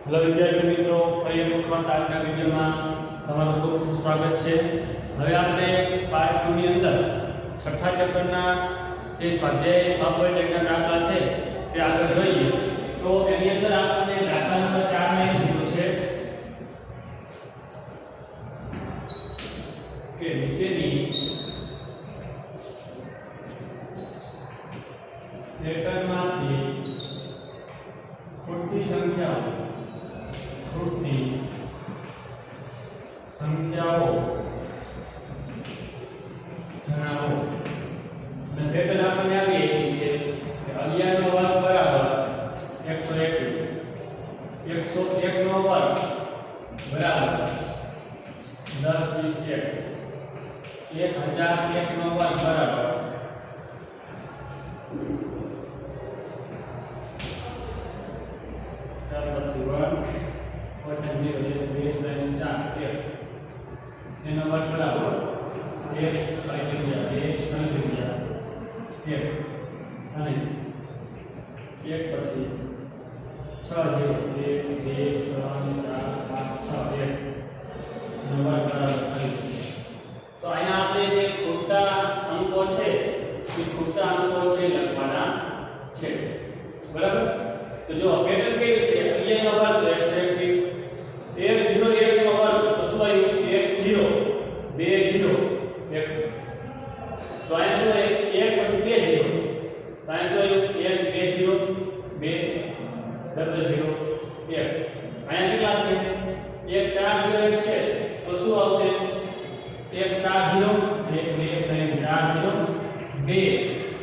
Hello વિદ્યાર્થી મિત્રો, ફરી એક વખત આજના વિડીયોમાં તમારું ખૂબ ખૂબ સ્વાગત છે। હવે આપણે પાર્ટ 2 ની અંદર છઠ્ઠા ચેપ્ટરના જે સ્વાધ્યાય 6.1 ના દાખલા છે તે આગળ જોઈએ। તો એની અંદર આપણે દાખલા નંબર 4 માં કીધું છે કે નીચેની પેટર્નમાંથી ખૂટતી સંખ્યાઓ જણાવો। અને પેટર્ન આપણને આવી એવી છે કે 11 નો વર્ગ બરાબર 121, 101 નો વર્ગ બરાબર 10 20 1001 નો વર્ગ બરાબર 1 નંબર બરાબર 1 જગ્યા 2 3 જગ્યા 1 અને 1 પછી 6 0 1 2 3 4 5 6 1 નંબર બરાબર 3। તો અહીંયા આપણે જે ખૂટતા અંકો છે એ ખૂટતા અંકો છે લખવાના છે, બરાબર। તો જો પેટર્ન કેવી છે, 11 નો વર્ગ 121, 101 નો વર્ગ તો શું આવ્યું 1 0 2 0 1। તો અહીંયા શું છે 1 પછી 2 0, તો અહીંયા શું આવ્યું 1 2 0 2 ડબલ 0 1। અહીંયા કેટલા છે 1 4 0 1 છે તો શું આવશે 1 4 0 1 2 3 4 0 2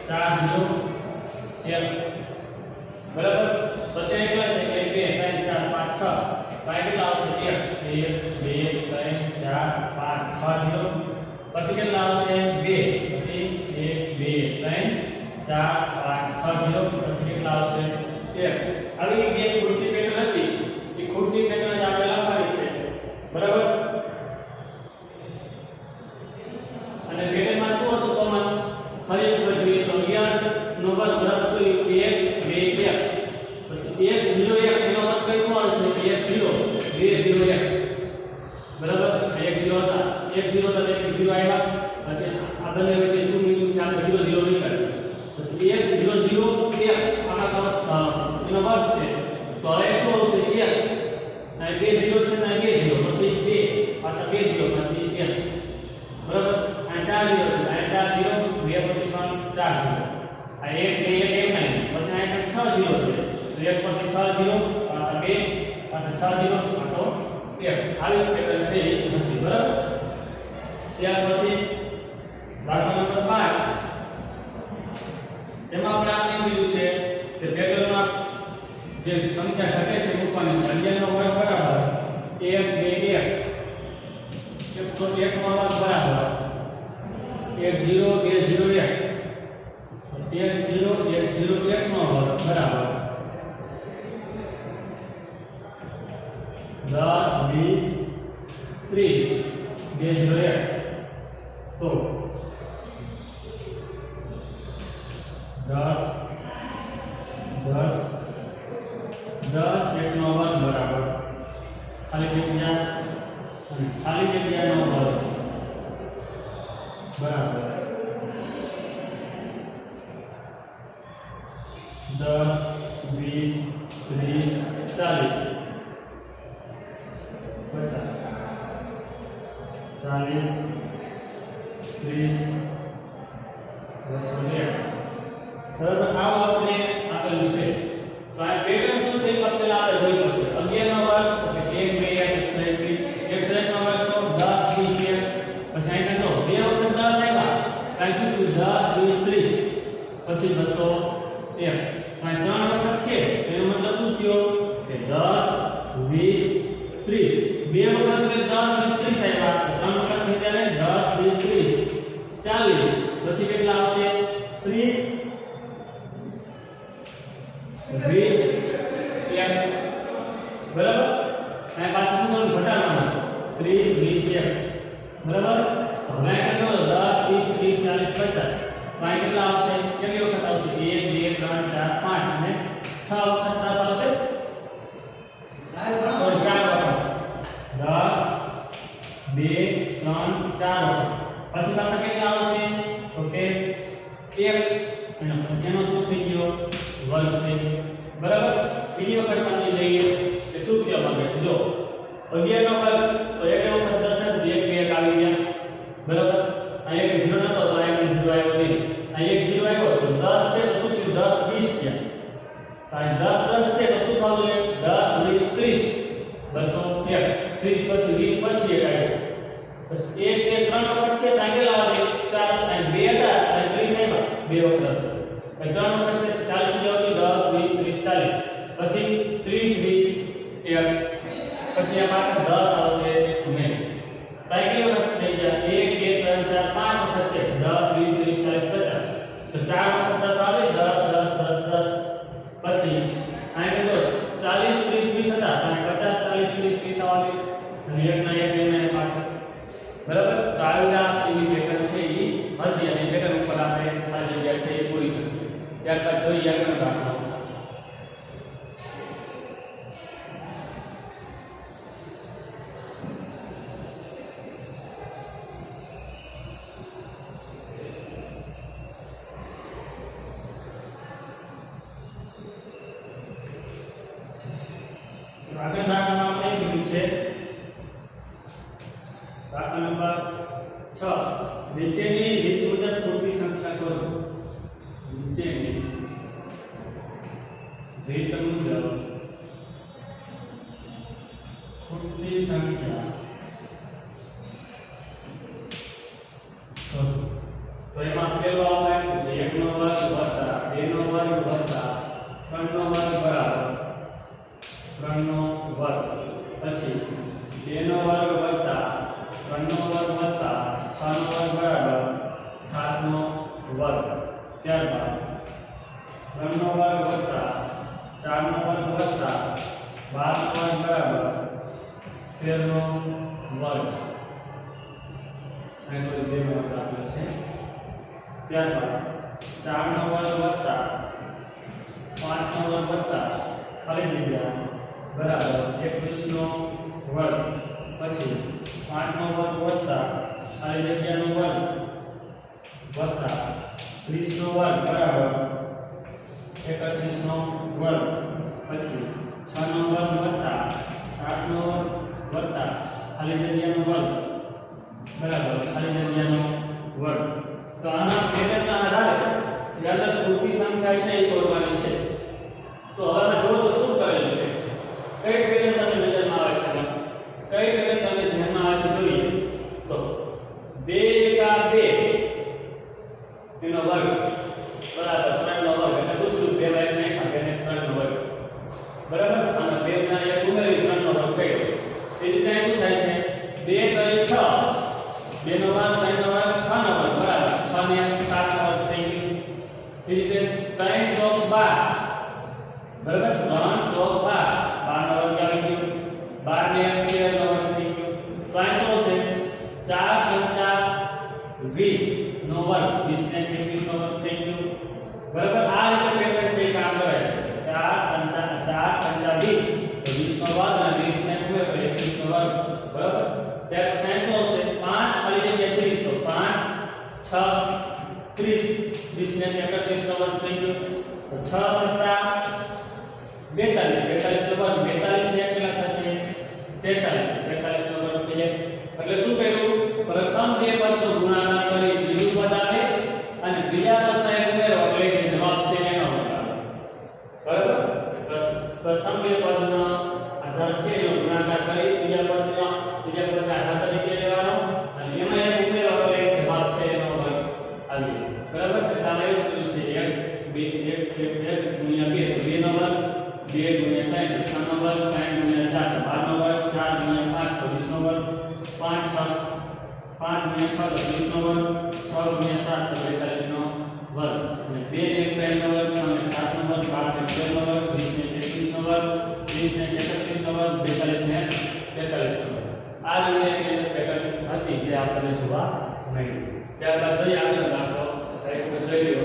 4 0 1, બરાબર। પછી કેટલા છે 1 2 3 4 5 6, તો આ કેટલા આવશે 1 2 3 4 5 6 0। પછી કેટલા આવશે 2, પછી 1 2 3 4 5 6 0, પછી કેટલા આવશે 1। આવી જે ખૂટતી પેટર્ન હતી એ ખૂટતી પેટર્ન જ આપણે લખવાની છે, બરાબર। અને પેટર્નમાં શું હતું કોમન ફરી એકવાર જોઈએ તો 11 નો વર્ગ બરાબર શું 1 2 1, પછી 1 0 1 એનો વર્ગ કઈ શું આવશે 1 0 2 0 1, બરાબર। 1 0 હતા 1 0 હતા 1 0 આવ્યા, પછી આ બંને વચ્ચે શું નીકળ્યું છે આપણે 0 0 નીકળ્યા છે, પછી 1 0 0 1 આમાં એનો વર્ગ છે તો હવે શું આવશે 1 અને 2 0 છે અને 2 0 પછી 2 પાછા 2 0 પછી 1, બરાબર। આ 4 0 છે આ 4 0 2 પછી પણ 4 0, આ 1 2 1 નહીં, પછી આ 6 0 છે તો 1 પછી 6 0 પાછા 2 પાછા 6 0 પાછો 1। આવી પેટર્ન છે એ નથી, બરાબર। ત્યાર પછી દાખલા નંબર 5 એમાં આપણે કીધું છે કે પેટર્નમાં જે સંખ્યા ઘટે છે મૂકવાની છે। 11 નો વર્ગ બરાબર 1 2 1, 101 નો વર્ગ બરાબર 1 0 2 0 1, 1 0 1 0 1 નો વર્ગ બરાબર 10 20 30 2 0 1। તો 10 1 નો વર્ગ બરાબર ખાલી જગ્યાનો વર્ગ બરાબર 10 20 30 40 50 40 30 બરાબર। આવો આપણે આપેલું છે તો આ પેટર્ન શું છે એ પહેલા આપણે જોઈ પડશે। 11 નો વર્ગ 1 2 1 101 નો વર્ગ તો 10 20 1, પછી અહીં તો 2 વખત 10 આવ્યા કાઈ શું થયું 10 20 30, પછી 201, આ 3 વખત છે એનો મતલબ શું થયો કે 10 20 30, 2 વખત કે 10 20 30 આવ્યા, 3 વખત છે ત્યારે 10 20 30 40, પછી કેટલા આવશે 30 20 1, બરાબર। અને પાછું શું કરવાનું ઘટાડવાનું 30 20 1, બરાબર। હવે કેટલો 10 20 30 40 50, તો આ કેટલા આવશે કેટલી વખત આવશે 1 2 3 4 5 અને 6 વખત 10 આવશે। પછી પાછા કેટલા આવશે તો કે 1 અને એનો શું થઈ ગયો વર્ગ થઈ ગયો બરાબર બીજી વખત સમજી લઈએ કે શું કહેવા માંગે છે જો 11 નો વર્ગ તો 1 વખત 10 ને 2 1 આવી ગયા બરાબર આ એક 0 નતો તો આ એક 0 આવ્યો નહીં આ એક 0 આવ્યો તો 10 છે તો શું થયું 10 20 થયા તો આ 10 10 છે તો શું થવું જોઈએ 10 20 30 201 30 પછી 20 પછી એક આવ્યો પછી 1 2 3 વખત છે તો આગળ આવે 4 અને 2 હતા અને 30 આવ્યા બે વખત એટલે 3 વખત છે 40 સુધી 10 20 30 40 પછી 30 20 1 પછી આ પાછળ 10 આવશે નહીં તાઈ વખત થઈ ગયા 1 2 3 4 5 વખત છે 10 20 30 40 50 તો 4 વખત 10 આવે 10 10 10 10 પછી આને તો 40 30 20 હતા અને 50 40 30 20 આવે અને એક ના એક ને પાછળ બરાબર તો આ એની પેટર્ન છે એ હતી અને પેટર્ન ઉપર આપણે ખાલી જગ્યા છે એ પૂરી શકીએ ત્યારબાદ જોઈએ આગળનો દાખલો આગળ દાખલામાં આપણે કીધું છે દાખલા નંબર 6 નીચેની રીત મુજબ પૂરતી સંખ્યા શોધો નીચેની રીત મુજબ પૂરતી સંખ્યા શોધો તો એમાં પહેલો આપણે છે 1 નો વર્ગ વત્તા 2 નો વર્ગ વત્તા 3 નો વર્ગ બરાબર 3 નો વર્ગ પછી 2 નો વર્ગ વત્તા 3 નો વર્ગ વત્તા 6 નો વર્ગ બરાબર 7 નો વર્ગ ત્યારબાદ 3 નો વર્ગ વત્તા 4 નો વર્ગ વત્તા 12 નો વર્ગ બરાબર 13 નો વર્ગ અહીં સુધી બે નો વર્ગ આપ્યો છે ત્યારબાદ 4 નો વર્ગ વત્તા 5 નો વર્ગ વત્તા ખાલી જગ્યા બરાબર 21 નો વર્ગ પછી 5 નો વર્ગ વત્તા ખાલી જગ્યાનો વર્ગ વત્તા 30 નો વર્ગ બરાબર 31 નો વર્ગ પછી 6 નો વર્ગ વત્તા 7 નો વર્ગ વત્તા ખાલી જગ્યાનો વર્ગ બરાબર ખાલી જગ્યાનો વર્ગ તો આના પેટર્નના આધારે જે અંદર પૂરતી સંખ્યા છે એ શોધવાની છે તો હવે જો તો શું કરેલ છે કઈ પેટર્ન તમને નજરમાં આવે છે કઈ પેટર્ન તમને ધ્યાનમાં આવે છે જોઈએ તો 2 એકા 2 એનો વર્ગ બરાબર 3 નો વર્ગ એટલે શું શું 2 બાય 2 ને 3 નો વર્ગ બરાબર અને 2 ના એક ઉમેરી 3 નો વર્ગ કર્યો એ રીતે શું થાય છે 2 3 6 2 નો વર્ગ 3 નો વર્ગ 6 નો વર્ગ બરાબર 6 ને 7 નો વર્ગ થઈ ગયું એ રીતે 3 ચોક 12 બરાબર 3 ચોક 12 12 નો વર્ગ આવી ગયો 12 ને 13 નો વર્ગ થઈ ગયો તો આ શું છે 4 5 20 નો વર્ગ 20 ને 21 નો વર્ગ થઈ ગયો બરાબર આ રીતે પેટર્ન છે કામ કરે છે 4 5 20 તો 20 નો વર્ગ અને 20 ને ઉમેર તો 21 નો વર્ગ બરાબર ત્યાર પછી શું આવશે 5 ખાલી જગ્યા 30 તો 5 6 30 30 ને 31 નો વર્ગ થઈ ગયો તો 6 7 42 નો વર્ગ 42 ને કેટલા થશે 43 નો વર્ગ થઈ જાય એટલે શું કર્યું પ્રથમ બે પદનો ગુણાકાર કરી ત્રીજું પદ આવે અને ત્રીજા પદના એક ઉમેરો એટલે જે જવાબ છે એનો બરાબર પ્રથમ બે પદનો આધાર છે એનો ગુણાકાર કરી ત્રીજા પદના આધાર તરીકે લેવાનો અને એમાં એક ઉમેરો એટલે જવાબ છે એનો વર્ગ આવી બરાબર એટલે આમાં એવું કીધું છે 1 ગુણ્યા 2 તો 2 નો વર્ગ 2 ગુણ્યા 3 6 નો વર્ગ 3 ગુણ્યા 4 12 નો વર્ગ 4 ગુણ્યા 5 તો 20 નો વર્ગ 5 6 5 ગુણ્યા 6 તો 20 નો વર્ગ 6 ગુણ્યા 7 તો 42 નો વર્ગ અને 2 ને 3 નો વર્ગ 6 ને 7 નો વર્ગ 12 ને 13 નો વર્ગ 20 ને 21 નો વર્ગ 20 ને 31 નો વર્ગ 42 ને 43 નો વર્ગ આ રીતે એક પેટર્ન હતી જે આપણને જોવા મળી ત્યારબાદ જોઈએ આગળનો દાખલો એક જોઈ લો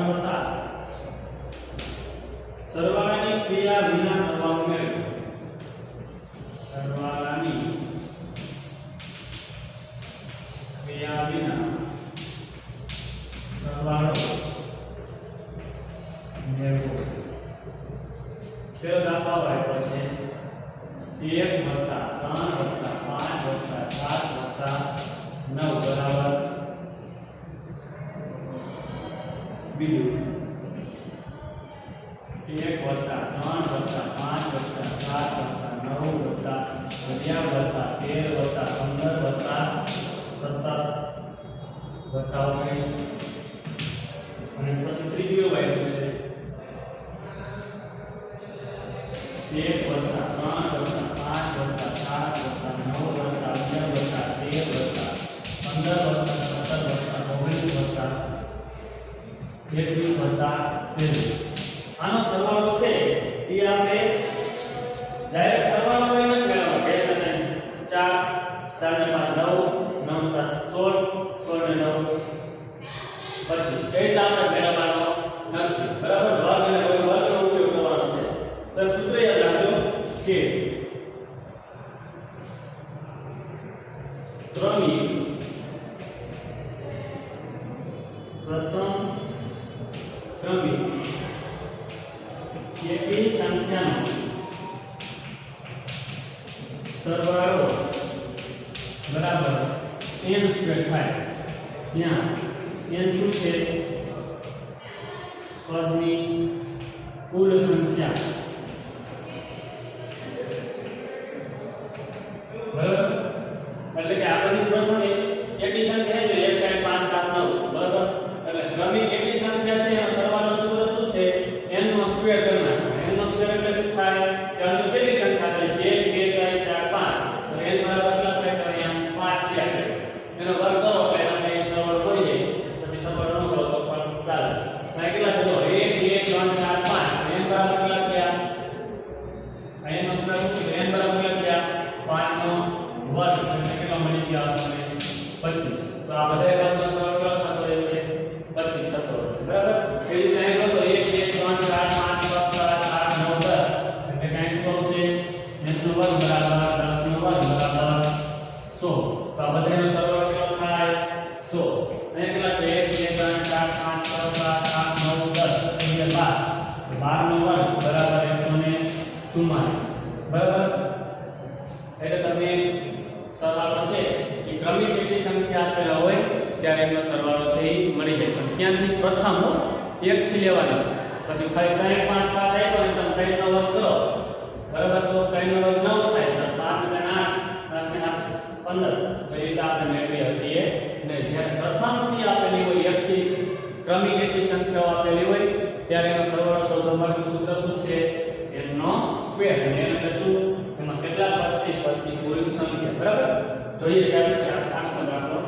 નંબર 7 સરવાળાની ક્રિયા વિના સરવાળો મેળવો સરવાળાની ક્રિયા વિના સરવાળો મેળવો પેલો દાખલો આપ્યો છે 1 + 3 + 5 + 7 + 9 બરાબર બીજું 1 + 3 + 5 + 7 + 9 + 11 + 13 + 15 + 17 + 19 અને પછી ત્રીજું આવ્યું છે 1 + 3 + 5 + 7 + 9 + 11 + 13 + 15 + 17 + 19 + 21 + 23 આનો સરવાળો છે એ આપણે ડાયરેક્ટ સરવાળો કરીને જ મેળવવાનો કે 4 4 ને 5 9 9 7 16 16 ને 9 25 એ જ આપણે મેળવવાનો નથી બરાબર વર્ગ અને વર્ગનો ઉપયોગ કરવાનો છે તો સૂત્ર યાદ રાખજો કે ક્રમિક પ્રથમ ક્રમિક એકી સંખ્યાનો સરવાળો બરાબર n² થાય જ્યાં n શું છે પદની કુલ સંખ્યા બરાબર એટલે કે આ બધી પ્રશ્ન એકી સંખ્યા છે 1 5 7 9 બરાબર એટલે ક્રમિક એકી સંખ્યા છે એનો સરવાળો સૂત્ર શું છે n નો સ્ક્વેર કરી નાખવાનો n નો સ્ક્વેર એટલે શું થાય કે અન્ય કેટલી સંખ્યા થાય છે 1 2 3 4 5 તો n બરાબર કેટલા થાય તો અહીંયા 5 થયા એનો વર્ગ કરો એટલે તમને સરવાળો મળી જાય પછી સરવાળો ન કરો તો પણ ચાલે થાય કેટલા છે જો 1 2 3 4 5 n બરાબર કેટલા થયા n નો સ્ક્વેર મૂકી n બરાબર કેટલા થયા 5 નો વર્ગ એટલે કેટલા મળી ગયા આપણને 25 તો આ બધા વર્ગનો સરવાળો થતો રહેશે 25 થતો રહેશે બરાબર એ રીતે અહીં લો તો 1 2 3 4 5 6 7 8 9 10 એટલે કાંઈ શું આવશે n નો વર્ગ બરાબર 10 નો વર્ગ બરાબર 100 તો આ બધાનો સરવાળો કેટલો થાય 100 અને કેટલા છે 1 2 3 4 5 6 7 8 9 10 12 12 નો વર્ગ બરાબર 144 બરાબર એટલે તમને સરવાળો છે એ ક્રમિક એકી સંખ્યા આપેલા હોય ત્યારે એનો સરવાળો છે એ મળી જાય પણ ક્યાંથી પ્રથમ 1 થી લેવાનો પછી ફરી 3 5 7 આવ્યો ને તમે 3 નો વર્ગ કરો બરાબર તો 3 નો વર્ગ 9 થાય તો 5 ને 8 અને 15 તો એ રીતે આપણે મેળવી શકીએ નહીં જ્યારે પ્રથમથી આપેલી હોય 1 થી ક્રમિક એકી સંખ્યાઓ આપેલી હોય ત્યારે એનો સરવાળો શોધવા માટેનું સૂત્ર શું છે n નો સ્ક્વેર અને n એટલે શું એમાં કેટલા પદ છે પદની કુલ સંખ્યા બરાબર જોઈએ કે આપણે છે આખો દાખલો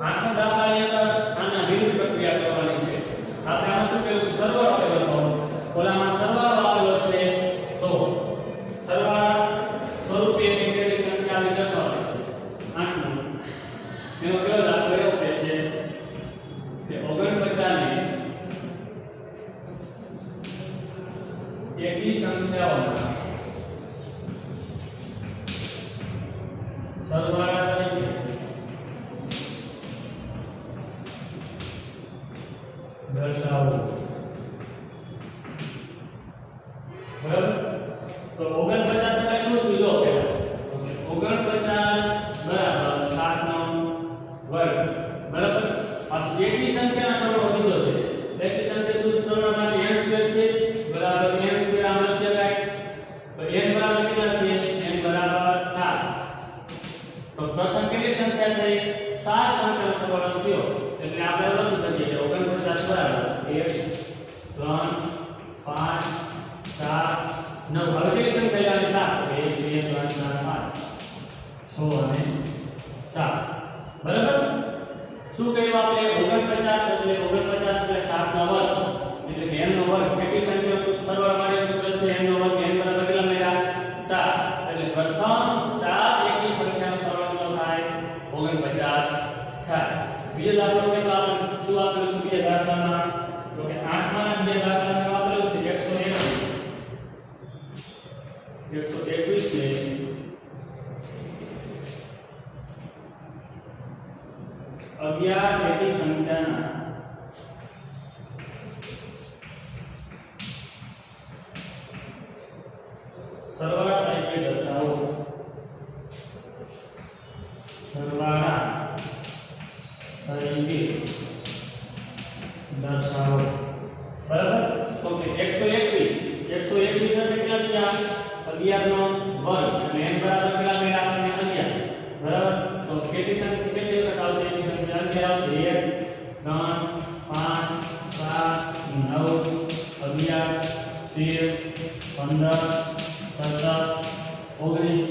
આખો દાખલાની અંદર આના વિરુદ્ધ પ્રક્રિયા કરવાની છે આપણે આમાં શું કર્યું સરવાળો આપેલો હતો ઓલામાં સરવાળો આપેલો છે તો સરવાળા સ્વરૂપે કેટલી સંખ્યા આવી દર્શાવે છે 8 નો એનો કયો દાખલો એવો કે છે કે 49 ને એકી સંખ્યાઓના સરવાળા તરીકે દર્શાવો બરાબર તો 49 એટલે શું થયું જો પહેલા 49 બરાબર 7 નો વર્ગ બરાબર આ એકી સંખ્યાનો સરવાળો કીધો છે એકી સંખ્યા શું સરવાળા માટે n સ્ક્વેર છે બરાબર n સ્ક્વેર આમ લખી શકાય તો n બરાબર કેટલા છે n બરાબર 7 તો પ્રથમ કેટલી સંખ્યા થઈ 7 સંખ્યાનો સરવાળો થયો એટલે આપણે લખી શકીએ કે 49 બરાબર 1 3 5 7 9 હવે કેટલી સંખ્યા આવી 7 1 2 3 4 5 6 અને 7 બરાબર શું કહ્યું આપણે 49 એટલે 7 નો વર્ગ એટલે કે n નો વર્ગ કેટલી સંખ્યાનો સરવાળો માટે સૂત્ર છે n નો વર્ગ n બરાબર 121 ને 11 એકી સંખ્યાના સરવાળા તરીકે દર્શાવો. સરવાળા તરીકે દર્શાવો. બરાબર. તો કે 121 એટલે કેટલા થયા? 11 નો વર્ગ અને n બરાબર કેટલા મળ્યા આપણને? 11. બરાબર. તો કેટલી સંખ્યા કેટલી વખત આવશે? એની સંખ્યા 11 આવશે. 1 3 5 7 11 13 15 17 19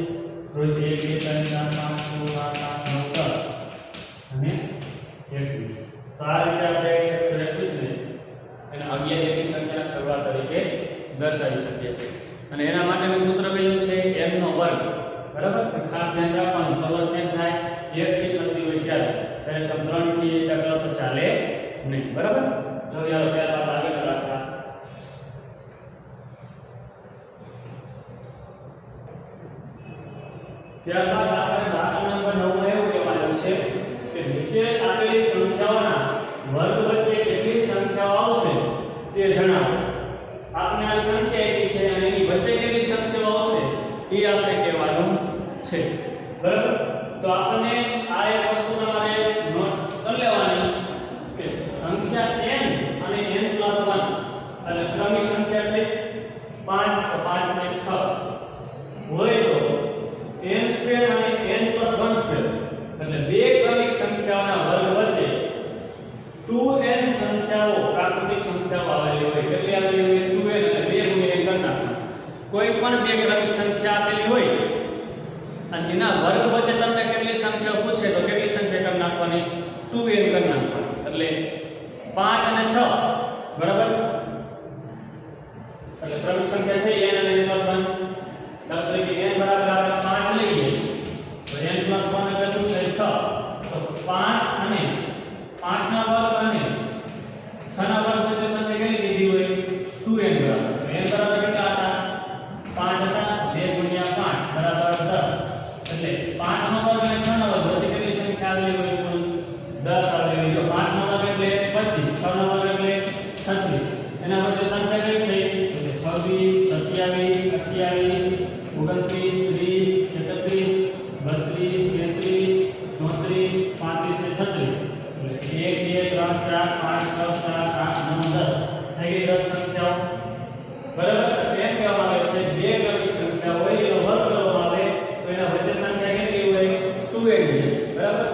રોજ 1 2 3 4 5 6 7 8 9 10 અને 21. તો આ રીતે આપણે 121 ને અને 11 એકી સંખ્યાના સરવાળા તરીકે દર્શાવી શકીએ છીએ. અને એના માટેનું સૂત્ર કયું છે? m નો વર્ગ. બરાબર. તો ખાસ ધ્યાન રાખવાનું, શરૂઆત કેમ થાય? 1 થી થતી હોય ત્યારે. ત્યારે તમે 3 થી એ કરો તો ચાલે નહીં. બરાબર. જોઈએ હવે ત્યારબાદ આગળ દાખલા. ત્યારબાદ આપણે દાખલા નંબર 9 માં એવું કહેવાયું છે કે નીચે આપેલી સંખ્યાઓના વર્ગ વચ્ચે કેટલી સંખ્યાઓ આવશે તે જણાવો. આપણે આ સંખ્યા એકી છે અને એની વચ્ચે કેટલી સંખ્યાઓ આવશે એ આપણે કહેવાનું છે. બરાબર. તો આપણને આ એક વસ્તુ તમારે નોટ કરી લેવાની કે સંખ્યા n અને n + 1 એટલે ક્રમિક સંખ્યા છે 5 તો 5 ને 6 હોય તો n² અને n + 1² એટલે બે ક્રમિક સંખ્યાઓના વર્ગ વચ્ચે 2n સંખ્યાઓ પ્રાકૃતિક સંખ્યાઓ આવેલી હોય. કેટલી આવેલી હોય? 2n એટલે 2 ગુણ્યા n કરતા કોઈ પણ બે ક્રમિક સંખ્યા આપેલી હોય અને એના વર્ગ વચ્ચે તમને કેટલી સંખ્યાઓ પૂછે તો કેટલી સંખ્યા કરી નાખવાની? 2n કરી નાખવાની. એટલે 5 અને 6. બરાબર. એટલે ક્રમિક સંખ્યા છે n અને n + 1. દાખલા તરીકે n બરાબર આપણે 5 લઈએ તો n + 1 એટલે શું થાય? 6. તો 5 અને 5 ના વર્ગ અને 6 ના વર્ગ વચ્ચે સંખ્યા કેટલી લીધી હોય? 2n બરાબર. તો n બરાબર કેટલા હતા? 5 હતા. 2 ગુણ્યા 5 બરાબર 10. એટલે 5 નો વર્ગ અને 6 નો વર્ગ વચ્ચે કેટલી સંખ્યા આવેલી હોય? કુલ 10 આવેલી. જો 5 નો વર્ગ એટલે 25, 6 નો વર્ગ એટલે 36. એના વચ્ચે સંખ્યા કઈ થઈ? એટલે 26, 27, 28, 29, 30, 31, 32, 33, 34, 35 ને 36. એટલે 1 2 3 4 5 6 7 8 9 10 થઈ ગઈ 10 સંખ્યાઓ. બરાબર. એમ કહેવામાં આવે છે બે ક્રમિક સંખ્યા હોય એનો વર્ગ કરવામાં આવે તો એના વચ્ચે સંખ્યા કેટલી હોય? 2n હોય. બરાબર.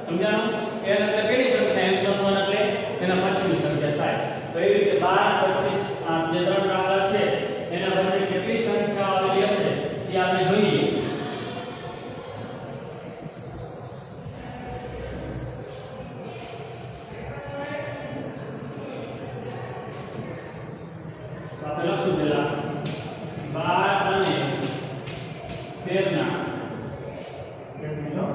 સમજાણું? n એટલે કેટલી સંખ્યા? n + 1 એટલે એના પછીની સંખ્યા થાય. તો એ રીતે 12 25 આ જે ત્રણ દાખલા છે એના વચ્ચે કેટલી સંખ્યાઓ આવેલી હશે એ આપણે જોઈએ. તો આપણે લખશું પહેલા 12 અને 13 ના કેટલી લો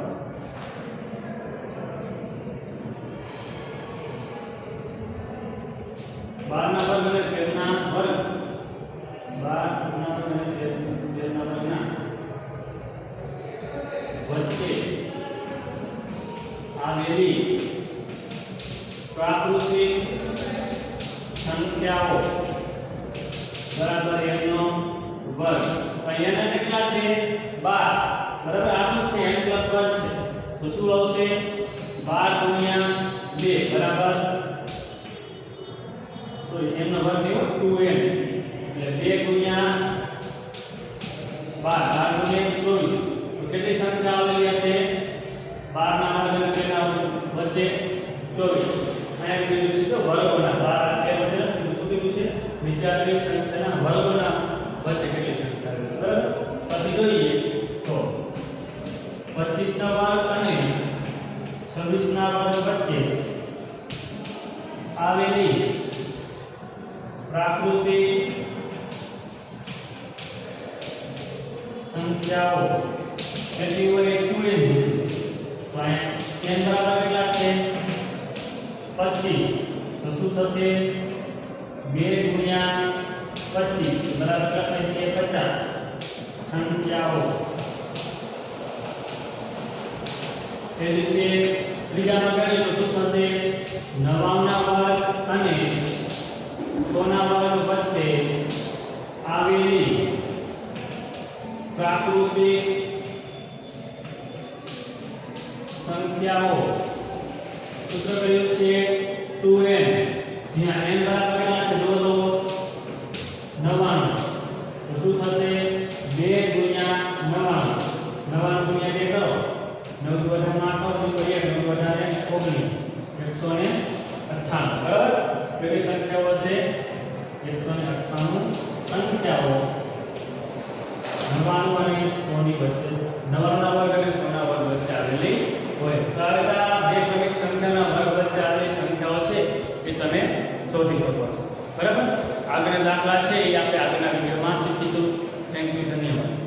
12 ના વર્ગ અને 13 ના વર્ગ 12 ના વર્ગ અને 13 ના વર્ગના વચ્ચે આવેલી પ્રાકૃતિક સંખ્યાઓ બરાબર n નો વર્ગ. તો અહીંયા કેટલા છે? 12. બરાબર. આ શું છે? n + 1 છે. તો શું આવશે? 12 ગુણ્યા 2 બરાબર સોરી n નો વર્ગ એવો 2n એટલે 2 ગુણ્યા 12 ગુણ્યા 24. તો કેટલી સંખ્યા આવેલી હશે? 12 ના વર્ગ અને તેના વચ્ચે 24. અહીંયા કીધું છે તો વર્ગોના 12 વચ્ચે નથી શું કીધું છે? નીચે આપેલી સંખ્યાના વર્ગોના વચ્ચે કેટલી સંખ્યા આવેલી. બરાબર. પછી જોઈએ તો 25 ના વર્ગ અને 26 ના વર્ગ વચ્ચે આવેલી પ્રાકૃતિક સંખ્યાઓ કેટલી હોય? 2n. તો અહીંયા n બરાબર કેટલા છે? 25. તો શું થશે? 2 ગુણ્યા 25 બરાબર કેટલા થશે? 50. એ રીતે ત્રીજામાં કરીએ તો શું થશે 99 ના વર્ગ અને 100 ના વર્ગ વચ્ચે આવેલી પ્રાકૃતિક સંખ્યાઓ સૂત્ર કયું છે 2n જ્યાં n બરાબર કેટલા છે જો તો 99 તો શું થશે 2 ગુણ્યા 99 ગુણ્યા 2 કરો 9 વધારે 8 કરીએ 9 વધારે 19 198 બરાબર કેટલી સંખ્યાઓ છે 198 સંખ્યાઓ 99 અને 100 ની વચ્ચે 99 ના વર્ગ અને 100 ના વર્ગ વચ્ચે આવેલી હોય તો આ બે ક્રમિક સંખ્યાના વર્ગ વચ્ચે આવેલી સંખ્યાઓ છે એ તમે શોધી શકો છો બરાબર આગળના દાખલા છે એ આપણે આગળના વિડિયોમાં શીખીશું થેન્ક યુ ધન્યવાદ